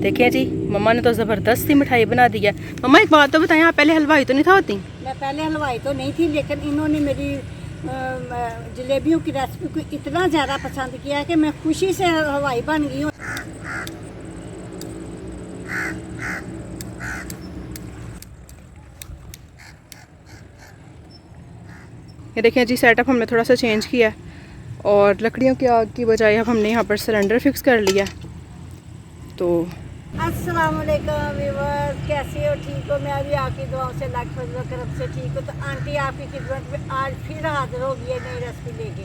देखिए जी, मम्मा ने तो ज़बरदस्त सी मिठाई बना दी है। मम्मा एक बात तो बताएं, आप पहले हलवाई तो नहीं था होती? मैं पहले हलवाई तो नहीं थी, लेकिन इन्होंने मेरी जलेबियों की रेसिपी को इतना ज़्यादा पसंद किया कि मैं खुशी से हलवाई बन गई हूँ। ये देखिए जी, सेटअप हमने थोड़ा सा चेंज किया है और लकड़ियों की आग की बजाय अब हमने यहाँ पर सिलेंडर फिक्स कर लिया। तो अस्सलाम वालेकुम व्यूअर्स, कैसे हो? ठीक हो? मैं अभी आपकी दुआओं से लाख फजल करम से ठीक हूँ। तो आंटी आपकी खिदमत में आज फिर हाजिर हो गई है नई रेसिपी लेके।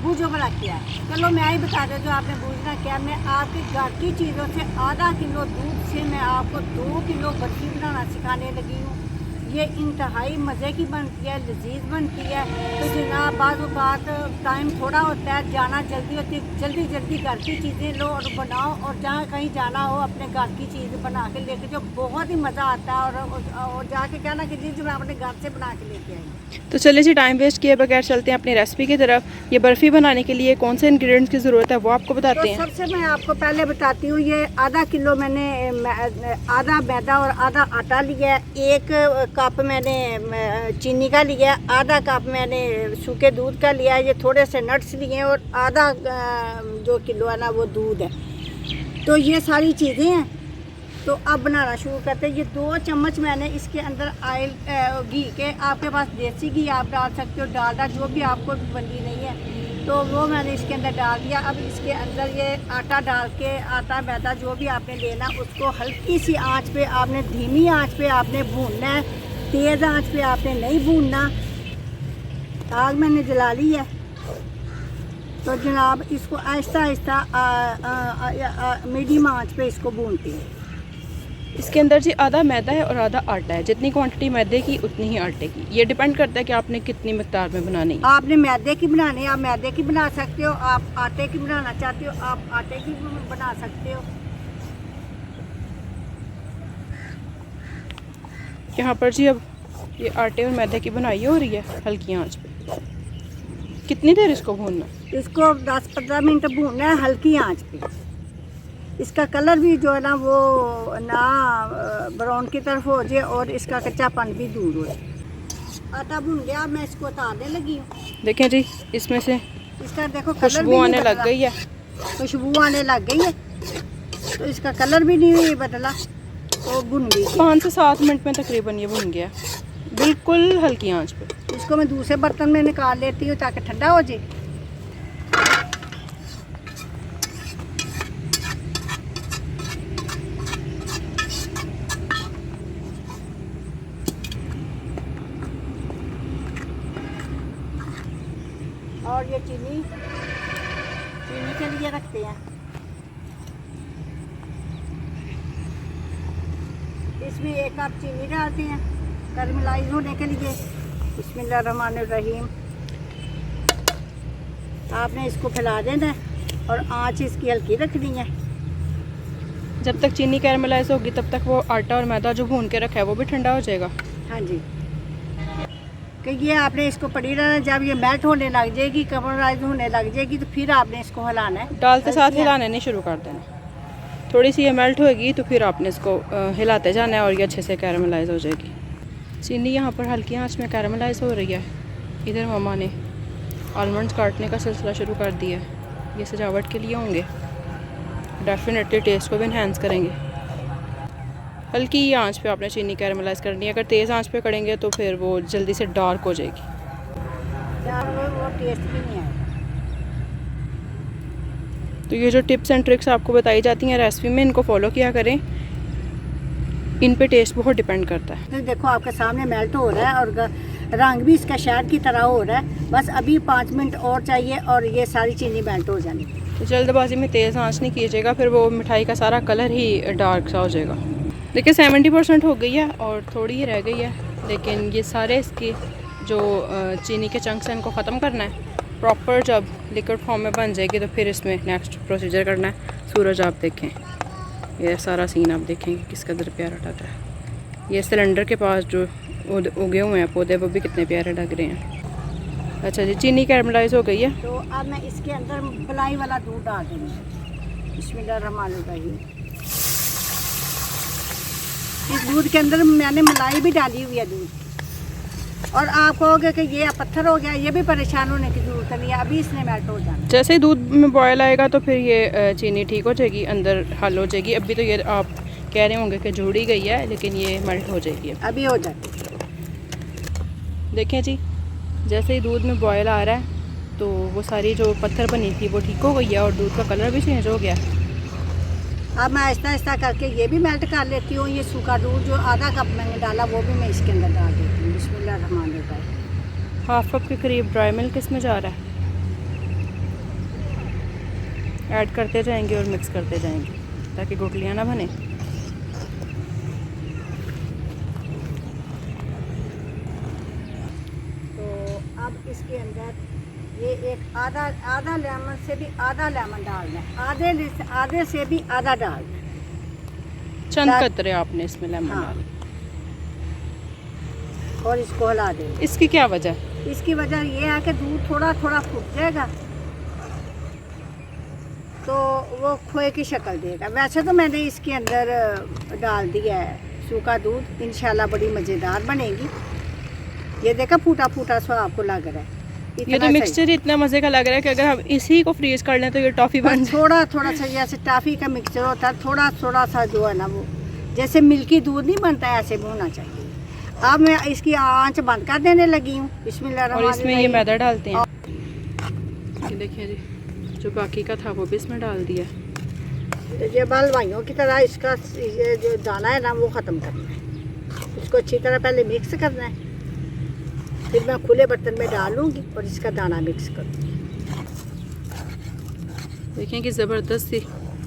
बूझो भला क्या? चलो मैं ही बता दूँ जो आपने बूझना क्या। मैं आपके घर की चीज़ों से आधा किलो दूध से मैं आपको 2 किलो बर्फी बनाना सिखाने लगी हूँ। ये इंतहाई मज़े की बनती है, लजीज बनती है। तो जनाब बाज़ औक़ात टाइम थोड़ा होता है, जाना जल्दी होती है, जल्दी जल्दी घर की चीज़ें लो और बनाओ, और जहाँ कहीं जाना हो अपने घर की चीज़ बना के लेके जो बहुत ही मज़ा आता है। और जाके क्या ना कि जी मैं अपने घर से बना के लेके आई। तो चले जी, टाइम वेस्ट किए बगैर चलते हैं अपनी रेसिपी की तरफ। ये बर्फ़ी बनाने के लिए कौन से इंग्रेडिएंट्स की ज़रूरत है वो आपको बताते हैं। सबसे मैं आपको पहले बताती हूँ। ये आधा किलो मैंने आधा मैदा और आधा आटा लिया है। 1 कप मैंने चीनी का लिया, आधा कप मैंने सूखे दूध का लिया है। ये थोड़े से नट्स लिए हैं और आधा जो किलो है ना वो दूध है। तो ये सारी चीज़ें हैं। तो अब बनाना शुरू करते हैं। ये 2 चम्मच मैंने इसके अंदर ऑयल घी के, आपके पास देसी घी आप डाल सकते हो, डालडा जो भी आपको बंदी नहीं है तो वो मैंने इसके अंदर डाल दिया। अब इसके अंदर ये आटा डाल के, आटा मैदा जो भी आपने लेना उसको हल्की सी आंच पे आपने, धीमी आंच पे आपने भूनना है, तेज़ आंच पे आपने नहीं भूनना। आग मैंने जला ली है। तो जनाब इसको आहिस्ता आहिस्ता मीडियम आंच पे इसको भूनते हैं। इसके अंदर जी आधा मैदा है और आधा आटा है। जितनी क्वांटिटी मैदे की उतनी ही आटे की। ये डिपेंड करता है कि आपने कितनी मिकदार में बनानी है। आपने मैदे की बनानी है, आप मैदे की बना सकते हो। आप आटे की बनाना चाहते हो, आप आटे की बना सकते हो। यहाँ पर जी अब ये आटे और मैदे की बनाई हो रही है हल्की आंच पे। कितनी देर इसको भूनना? इसको 10-15 मिनट भूनना है हल्की आंच पे। इसका कलर भी जो है ना वो ना ब्राउन की तरफ हो जाए और इसका कच्चापन भी दूर हो जाए। आटा भून गया, मैं इसको उतारने लगी हूँ। देखें जी, इसमें से इसका देखो खुशबू आने लग गई है। खुशबू आने लग गई है। तो इसका कलर भी नहीं बदला, तो भुन गई। 5 से 7 मिनट में तकरीबन ये भुन गया, बिल्कुल हल्की आंच पे। इसको मैं दूसरे बर्तन में निकाल लेती हूँ ताकि ठंडा हो जाए। और ये चीनी के लिए रखते हैं। इसमें 1 कप चीनी डालते हैं कैरमलाइज होने के लिए। बिस्मिल्लाहिर्रहमानिर्रहीम। आपने इसको फैला देना है और आंच इसकी हल्की रखनी है। जब तक चीनी कैरमलाइज होगी तब तक वो आटा और मैदा जो भून के रखा है वो भी ठंडा हो जाएगा। हाँ जी, कि ये आपने इसको पड़ी रहना। जब ये मेल्ट होने लग जाएगी, कैरमलाइज होने लग जाएगी, तो फिर आपने इसको हिलाना है। डालते साथ हिलाने नहीं शुरू कर देना। थोड़ी सी ये मेल्ट होएगी तो फिर आपने इसको हिलाते जाना है और ये अच्छे से कैरमलाइज हो जाएगी। चीनी यहाँ पर हल्की आंच में कैरमलाइज हो रही है। इधर मम्मा ने आलमंड्स काटने का सिलसिला शुरू कर दिया है। ये सजावट के लिए होंगे, डेफिनेटली टेस्ट को भी इन्हेंस करेंगे। हल्की आंच पे आपने चीनी कैरमलाइज करनी है। अगर तेज़ आंच पे करेंगे तो फिर वो जल्दी से डार्क हो जाएगी, वो टेस्ट भी नहीं आएगा। तो ये जो टिप्स एंड ट्रिक्स आपको बताई जाती हैं रेसिपी में, इनको फॉलो किया करें। इन पे टेस्ट बहुत डिपेंड करता है। तो देखो आपके सामने मेल्ट हो रहा है और रंग भी इसका शहद की तरह हो रहा है। बस अभी 5 मिनट और चाहिए और ये सारी चीनी मेल्ट हो जानी। तो जल्दबाजी में तेज़ आंच नहीं कीजिएगा, फिर वो मिठाई का सारा कलर ही डार्क सा हो जाएगा। देखिए 70% हो गई है और थोड़ी ही रह गई है, लेकिन ये सारे इसकी जो चीनी के चंक्स हैं इनको ख़त्म करना है। प्रॉपर जब लिक्विड फॉर्म में बन जाएगी तो फिर इसमें नेक्स्ट प्रोसीजर करना है। सूरज आप देखें, ये सारा सीन आप देखें किस कदर प्यारा लग रहा है। ये सिलेंडर के पास जो उगे हुए हैं पौधे वो भी कितने प्यारे लग रहे हैं। अच्छा जी, चीनी कैरमलाइज हो गई है। तो अब मैं इसके अंदर मलाई वाला दूध डाल दूँगी। बिस्मिल्लाहिर्रहमानिर्रहीम। इस दूध के अंदर मैंने मलाई भी डाली हुई है दूध। और आप कहोगे कि ये पत्थर हो गया, ये भी परेशान होने की ज़रूरत नहीं है, अभी इसने मेल्ट हो जाना। जैसे ही दूध में बॉयल आएगा तो फिर ये चीनी ठीक हो जाएगी, अंदर हल हो जाएगी। अभी तो ये आप कह रहे होंगे कि जुड़ी गई है, लेकिन ये मेल्ट हो जाएगी अभी हो जाती। देखें जी, जैसे ही दूध में बॉयल आ रहा है तो वो सारी जो पत्थर बनी थी वो ठीक हो गई है और दूध का कलर भी चेंज हो गया। अब मैं आहिस्ता आहिस्ता करके ये भी मेल्ट कर लेती हूँ। ये सूखा दूध जो आधा कप मैंने डाला वो भी मैं इसके अंदर डाल देती हूँ। बिस्मिल्लाहिर्रहमानिर्रहीम। हाफ कप के करीब ड्राई मिल्क इसमें जा रहा है। ऐड करते जाएंगे और मिक्स करते जाएंगे ताकि गुठलियाँ ना बने। तो अब इसके अंदर ये एक आधा लेमन से भी आधा लेमन डालना है, आधे से भी आधा डालना है। चंद कतरे आपने इसमें लेमन हाँ। डाले। और इसको हिला देंगे। इसकी क्या वजह? इसकी वजह ये है कि दूध थोड़ा थोड़ा फूट जाएगा तो वो खोए की शक्ल देगा। वैसे तो मैंने इसके अंदर डाल दिया है सूखा दूध, इंशाल्लाह बड़ी मज़ेदार बनेगी। ये देखा फूटा फूटा सा आपको लग रहा है। ये तो मिक्सचर इतना मज़े का लग रहा है कि अगर हम इसी को फ्रीज कर लें तो ये टॉफ़ी बन जाए। थोड़ा थोड़ा सा जैसे टॉफ़ी का मिक्सचर होता है, थोड़ा थोड़ा सा जो है ना वो जैसे मिल्की दूध नहीं बनता है ऐसे होना चाहिए। अब मैं इसकी आंच बंद कर देने लगी हूँ। और इसमें ये मैदा डालते हैं। ये देखिए जी, जो बाकी का था वो भी इसमें डाल दिया। ये हलवाइयों की तरह इसका ये जो दाना है ना वो ख़त्म करना है। इसको अच्छी तरह पहले मिक्स करना है, फिर मैं खुले बर्तन में डालूंगी और इसका दाना मिक्स करूँगी। देखें कि ज़बरदस्त सी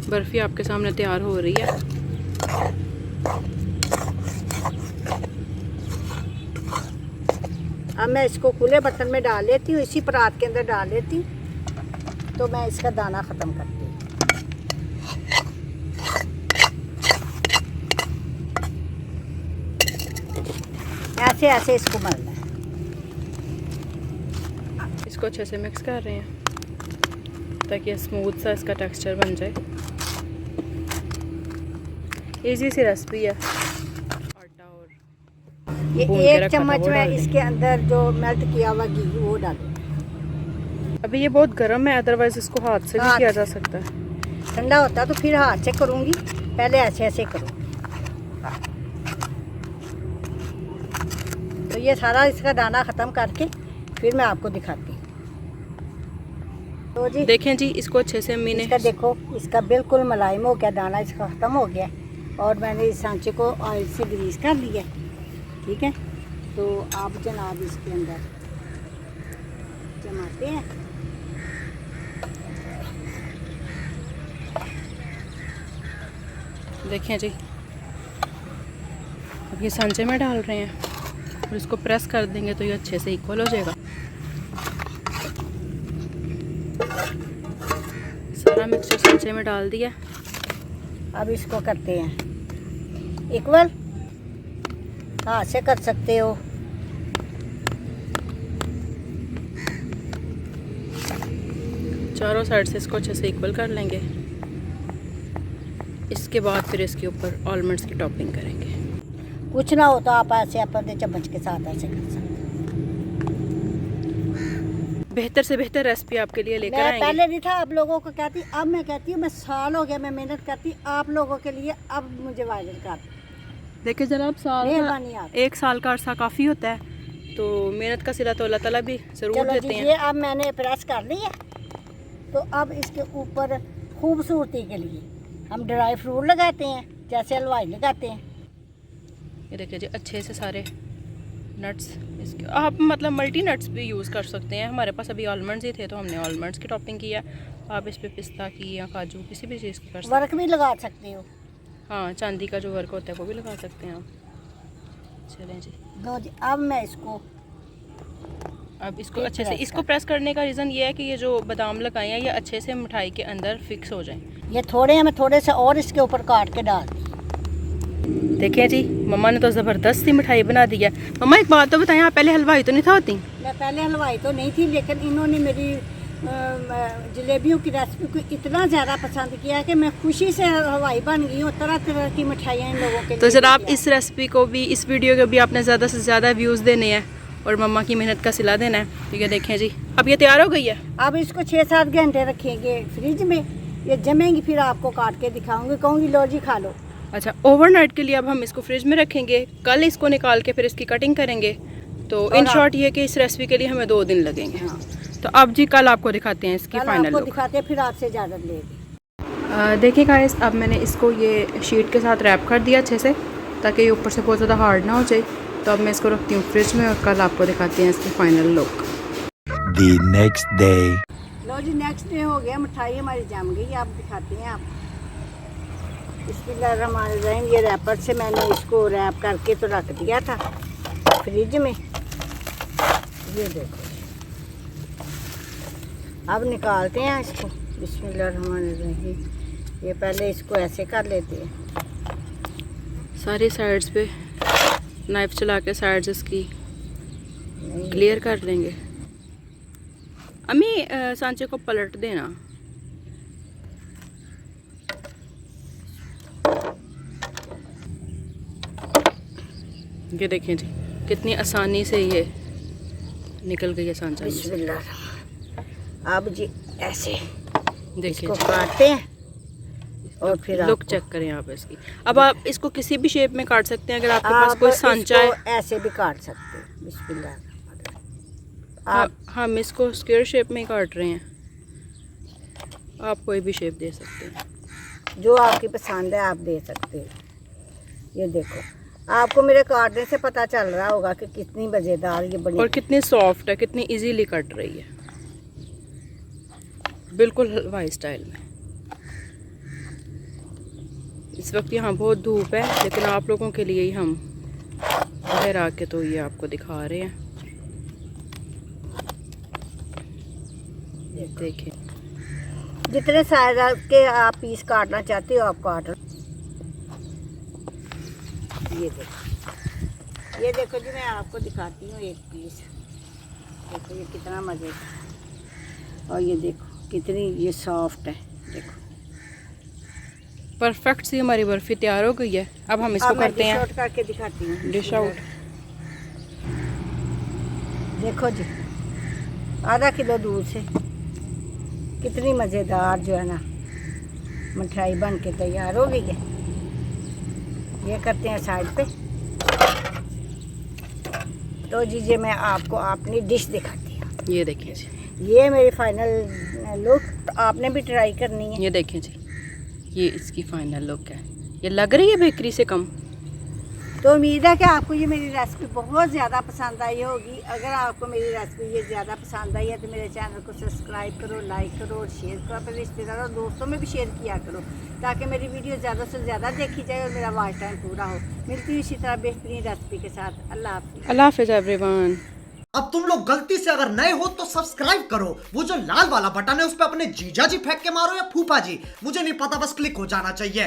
बर्फ़ी आपके सामने तैयार हो रही है। अब मैं इसको खुले बर्तन में डाल लेती हूँ, इसी परात के अंदर डाल लेती हूँ तो मैं इसका दाना ख़त्म करती हूँ। ऐसे ऐसे इसको मलना है। इसको अच्छे से मिक्स कर रहे हैं ताकि स्मूथ सा इसका टेक्सचर बन जाए। इजी सी रेसिपी है। आटा और ये भून के एक रखा था चम्मच वो में डाल दें। इसके अंदर जो मेल्ट किया हुआ घी वो डालूँ। अभी ये बहुत गर्म है, अदरवाइज इसको हाथ से भी हाथ किया से। जा सकता है। ठंडा होता तो फिर हाथ से करूँगी, पहले ऐसे ऐसे करूँगी। तो ये सारा इसका दाना ख़त्म करके फिर मैं आपको दिखाती हूँ। तो जी देखें जी, इसको अच्छे से अम्मी ने इसका देखो, इसका बिल्कुल मुलायम हो गया, दाना इसका ख़त्म हो गया और मैंने इस सांचे को ऑयल से ग्रीस कर लिया। ठीक है, तो आप जनाब इसके अंदर जमाते हैं। देखें जी, अब ये सांचे में डाल रहे हैं और इसको प्रेस कर देंगे तो ये अच्छे से इक्वल हो जाएगा। सारा मिक्सचर सांचे में डाल दिया। अब इसको करते हैं इक्वल, हाथ से कर सकते हो। चारों साइड से इसको अच्छे से इक्वल कर लेंगे। इसके बाद फिर इसके ऊपर आलमंड्स की टॉपिंग करेंगे। कुछ ना हो तो आप ऐसे अपने चम्मच के साथ ऐसे कर सकते हैं। बेहतर से बेहतर रेसिपी आपके लिए लेकर मैं आएंगे। पहले नहीं था, आप लोगों को कहती, अब मैं कहती हूँ मैं साल हो गया मैं मेहनत करती आप लोगों के लिए, अब मुझे वायरल कर। देखिए जनाब, मेहरबानी आप। एक साल का अरसा काफ़ी होता है, तो मेहनत का सिला तो अल्लाह ताला भी ज़रूर चलो देते जी, हैं। ये अब मैंने प्रेस कर ली है, तो अब इसके ऊपर खूबसूरती के लिए हम ड्राई फ्रूट लगाते हैं जैसे हलवाई लगाते हैं। ये देखिए जी, अच्छे से सारे नट्स इसके आप मतलब मल्टी नट्स भी यूज़ कर सकते हैं। हमारे पास अभी आलमंड्स ही थे तो हमने आलमंड्स की टॉपिंग किया। आप इस पे पिस्ता की या काजू किसी भी चीज़ की कर सकते वर्क भी लगा सकते हो। हैं। हाँ, चांदी का जो वर्क होता है वो भी लगा सकते हैं आप। चलें जी, दो जी, अब मैं इसको अब इसको फिर अच्छे से प्रेस इसको प्रेस करने का रीज़न ये है कि ये जो बादाम लगाए हैं ये अच्छे से मिठाई के अंदर फिक्स हो जाएं। ये थोड़े हैं, मैं थोड़े से और इसके ऊपर काट के डाल दी। देखिए जी, मम्मा ने तो ज़बरदस्त सी मिठाई बना दी है। मम्मा एक बात तो बताएं, आप पहले हलवाई तो नहीं था होती? मैं पहले हलवाई तो नहीं थी, लेकिन इन्होंने मेरी जलेबियों की रेसिपी को इतना ज़्यादा पसंद किया कि मैं खुशी से हलवाई बन गई हूँ। तरह तरह की मिठाइयाँ इन लोगों के लिए तो जरा आप लेके इस रेसिपी को भी, इस वीडियो को भी आपने ज़्यादा से ज़्यादा व्यूज़ देने हैं और मम्मा की मेहनत का सिला देना है। ठीक है, देखें जी, अब ये तैयार हो गई है। अब इसको 6-7 घंटे रखेंगे फ्रिज में, ये जमेंगी, फिर आपको काट के दिखाऊंगी, कहूँगी लो जी खा लो। अच्छा, ओवरनाइट के लिए अब हम इसको फ्रिज में रखेंगे, कल इसको निकाल के फिर इसकी कटिंग करेंगे। तो इन शॉर्ट ये कि इस रेसिपी के लिए हमें 2 दिन लगेंगे। हाँ। तो अब जी कल आपको दिखाते हैं इसकी कल फाइनल आपको लुक। दिखाते हैं, फिर आपसे इजाज़त लेंगे। देखिए गाइस, अब मैंने इसको ये शीट के साथ रैप कर दिया अच्छे से, ताकि ये ऊपर से बहुत ज़्यादा हार्ड ना हो जाए। तो अब मैं इसको रखती हूँ फ्रिज में और कल आपको दिखाते हैं इसकी final look. The next day. लो जी, नेक्स्ट डे हो गया, मिठाई हमारी जम गई। आप दिखाते हैं आप। बिस्मिल्लाहिर्रहमानिर्रहीम। ये रैपर से मैंने इसको रैप करके तो रख दिया था फ्रिज में। ये देखो, अब निकालते हैं इसको। बिस्मिल्लाहिर्रहमानिर्रहीम। ये पहले इसको ऐसे कर लेते हैं, सारी साइड्स पे नाइफ चला के साइड्स इसकी क्लियर कर लेंगे। अम्मी सांचे को पलट देना। ये देखें जी, कितनी आसानी से ये निकल गई है सांचा। बिस्मिल्लाह। अब जी ऐसे देखिए इसको काटते हैं और फिर लुक आपको- चेक करें आप इसकी। अब आप इसको किसी भी शेप में काट सकते हैं, अगर आपके पास आप कोई सांचा है। इसको ऐसे भी काट सकते हैं। बिस्मिल्लाह। हम इसको स्क्वायर शेप में ही काट रहे हैं, आप कोई भी शेप दे सकते हैं। जो आपकी पसंद है आप दे सकते हो। ये देखो, आपको मेरे काटने से पता चल रहा होगा कि कितनी मज़ेदार ये बनी और कितनी सॉफ्ट है, कितनी इजीली कट रही है, बिल्कुल हलवाई स्टाइल में। इस वक्त यहाँ बहुत धूप है, लेकिन आप लोगों के लिए ही हम बाहर आके तो ये आपको दिखा रहे हैं। देखिए, जितने साइज के आप पीस काटना चाहते हो आप काट लो। ये देखो जी, मैं आपको दिखाती हूँ एक पीस। देखो ये कितना मज़े का, और ये देखो कितनी ये सॉफ्ट है। देखो परफेक्ट सी हमारी बर्फ़ी तैयार हो गई है। अब हम इसको अब मैं करते डिश हैं आउट करके दिखाती हूँ। Dish out. देखो जी, आधा किलो दूध से कितनी मज़ेदार जो है ना मिठाई बन के तैयार हो गई है। ये करते हैं साइड पे। तो जी ये मैं आपको अपनी डिश दिखाती हूँ। ये देखिए जी, ये मेरी फाइनल लुक, तो आपने भी ट्राई करनी है। ये देखें जी, ये इसकी फाइनल लुक है। ये लग रही है बेकरी से कम। तो उम्मीद है कि आपको ये मेरी रेसिपी बहुत ज़्यादा पसंद आई होगी। अगर आपको मेरी रेसिपी ये ज़्यादा पसंद आई है तो मेरे चैनल को सब्सक्राइब करो, लाइक करो और शेयर करो। अपने रिश्तेदारों और दोस्तों में भी शेयर किया करो, ताकि मेरी वीडियो ज़्यादा से ज़्यादा देखी जाए और मेरा वॉच टाइम पूरा हो। मिलती हूँ इसी तरह बेहतरीन रेसिपी के साथ। अल्लाह हाफ़िज़। अल्लाह हाफ़िज़ एवरीवन। अब तुम लोग गलती से अगर नए हो तो सब्सक्राइब करो। वो जो लाल वाला बटन है उस पर अपने जीजा जी फेंक के मारो या फूफा जी, मुझे नहीं पता, बस क्लिक हो जाना चाहिए।